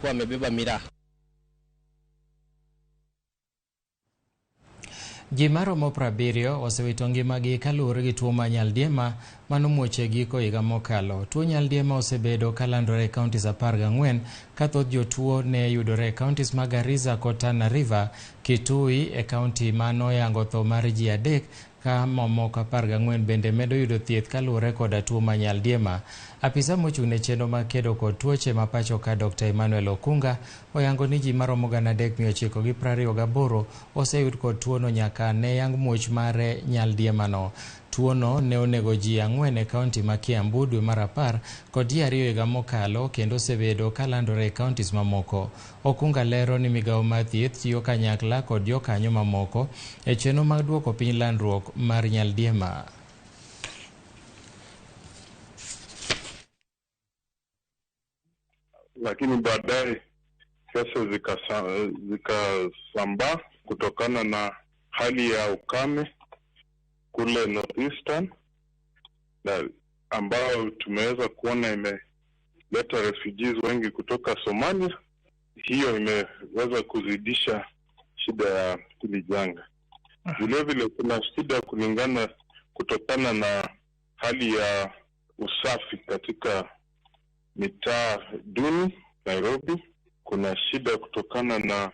kwa amebeba miraa. Ji maromo 70 osewito ngimagi kaluwore gi tuo mar nyaldiema manomuoche giko higa mokalo. Tuo nyaldiema osebedo kalandore e kauntis 14 ka thoth jotuo ne yudore e kauntis mag Garissa kod Tana River, Kitui e kaunti manoyango tho mar ji 3 ka mamoko 14 bende medo yudo thieth kaluwore kod tuo mar nyaldiema. Apisa mochung' ne chenro mag kedo kod tuoche ma pacho ka Dr. Emmanuel Okunga oyango ni ji maromo 3,928 oseyud kod tuono nyaka ne yang muoch mare nyaldiema no. Tuono ne onego ji 4 e kaunti ma Kiambu dwe mar 10 kod ji 2 higa mokalo kendo osebedo kalandore e kauntis mamoko. Okunga lero ni migawo mar thieth tiyo kanyakla kod jokanyo mamoko e chenro mag duoko piny landruok mar nyaldiema. Lakini baadaye sasa zikasambaa kutokana na hali ya ukame kule Northeastern, na ambao tumeweza kuona imeleta refugees wengi kutoka Somalia. Hiyo imeweza kuzidisha shida ya hili janga. Vile vile kuna shida kutokana na hali ya usafi katika mitaa duni Nairobi. Kuna shida kutokana na